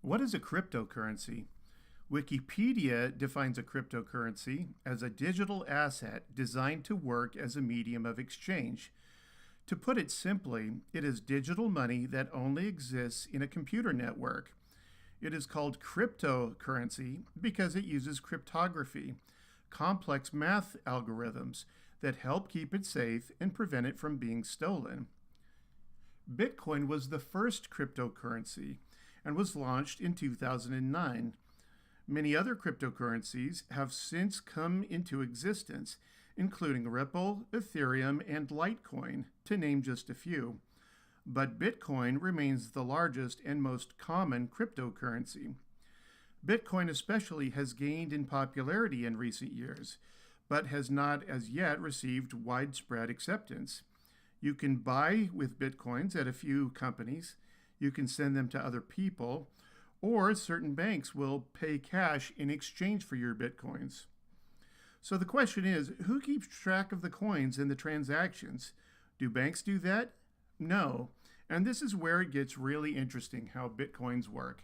What is a cryptocurrency? Wikipedia defines a cryptocurrency as a digital asset designed to work as a medium of exchange. To put it simply, it is digital money that only exists in a computer network. It is called cryptocurrency because it uses cryptography, complex math algorithms that help keep it safe and prevent it from being stolen. Bitcoin was the first cryptocurrency and was launched in 2009. Many other cryptocurrencies have since come into existence, including Ripple, Ethereum, and Litecoin, to name just a few. But Bitcoin remains the largest and most common cryptocurrency. Bitcoin especially has gained in popularity in recent years, but has not as yet received widespread acceptance. You can buy with Bitcoins at a few companies, you can send them to other people, or certain banks will pay cash in exchange for your Bitcoins. So the question is, who keeps track of the coins and the transactions? Do banks do that? No. And this is where it gets really interesting how Bitcoins work.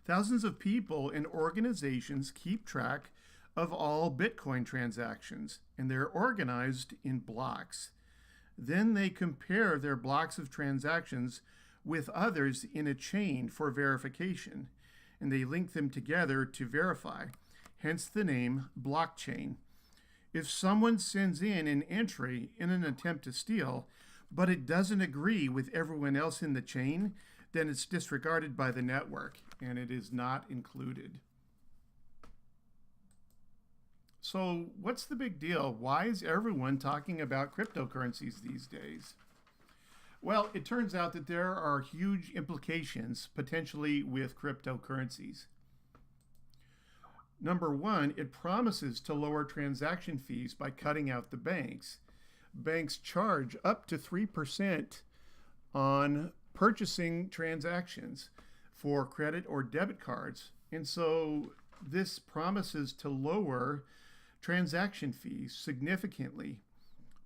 Thousands of people and organizations keep track of all Bitcoin transactions, and they're organized in blocks. Then they compare their blocks of transactions with others in a chain for verification, and they link them together to verify, hence the name blockchain. If someone sends in an entry in an attempt to steal, but it doesn't agree with everyone else in the chain, then it's disregarded by the network, and it is not included. So what's the big deal? Why is everyone talking about cryptocurrencies these days? Well, it turns out that there are huge implications potentially with cryptocurrencies. Number one, it promises to lower transaction fees by cutting out the banks. Banks charge up to 3% on purchasing transactions for credit or debit cards. And so this promises to lower transaction fees significantly.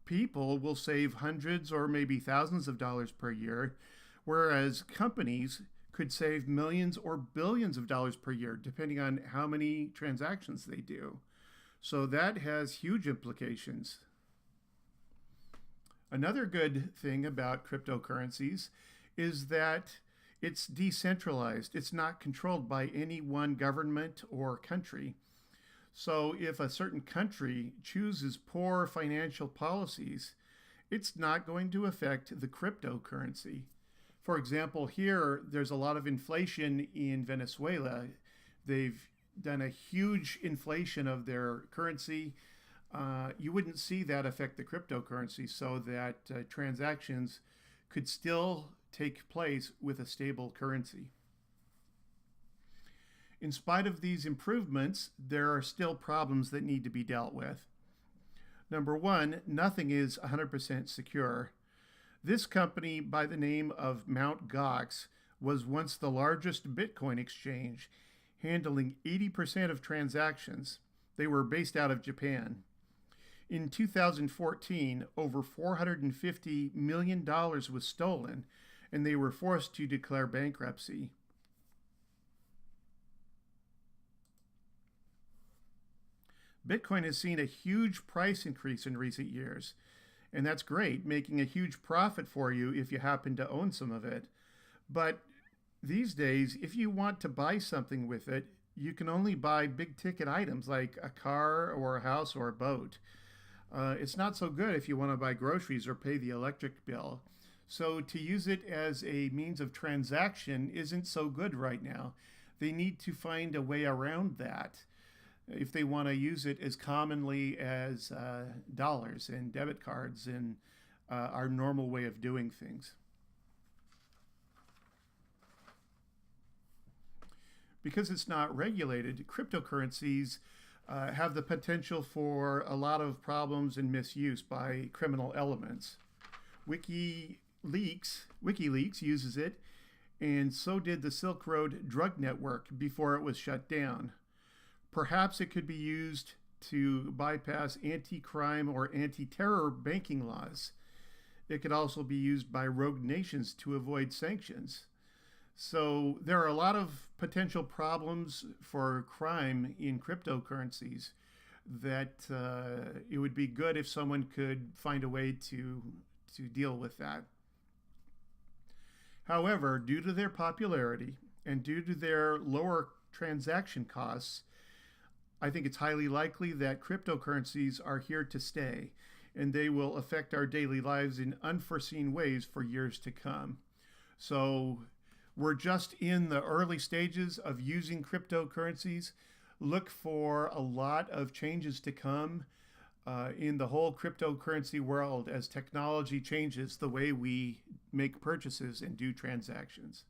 People will save hundreds or maybe thousands of dollars per year, whereas companies could save millions or billions of dollars per year, depending on how many transactions they do. So that has huge implications. Another good thing about cryptocurrencies is that it's decentralized. It's not controlled by any one government or country. So if a certain country chooses poor financial policies, it's not going to affect the cryptocurrency. For example, here, there's a lot of inflation in Venezuela. They've done a huge inflation of their currency. You wouldn't see that affect the cryptocurrency, so that transactions could still take place with a stable currency. In spite of these improvements, there are still problems that need to be dealt with. Number one, nothing is 100% secure. This company by the name of Mt. Gox was once the largest Bitcoin exchange, handling 80% of transactions. They were based out of Japan. In 2014, over $450 million was stolen, and they were forced to declare bankruptcy. Bitcoin has seen a huge price increase in recent years, and that's great, making a huge profit for you if you happen to own some of it. But these days, if you want to buy something with it, you can only buy big ticket items like a car or a house or a boat. It's not so good if you want to buy groceries or pay the electric bill. So to use it as a means of transaction isn't so good right now. They need to find a way around that if they want to use it as commonly as dollars and debit cards and our normal way of doing things. Because it's not regulated, cryptocurrencies have the potential for a lot of problems and misuse by criminal elements. WikiLeaks uses it, and so did the Silk Road drug network before it was shut down. Perhaps it could be used to bypass anti-crime or anti-terror banking laws. It could also be used by rogue nations to avoid sanctions. So there are a lot of potential problems for crime in cryptocurrencies that it would be good if someone could find a way to deal with that. However, due to their popularity and due to their lower transaction costs, I think it's highly likely that cryptocurrencies are here to stay, and they will affect our daily lives in unforeseen ways for years to come. So we're just in the early stages of using cryptocurrencies. Look for a lot of changes to come in the whole cryptocurrency world as technology changes the way we make purchases and do transactions.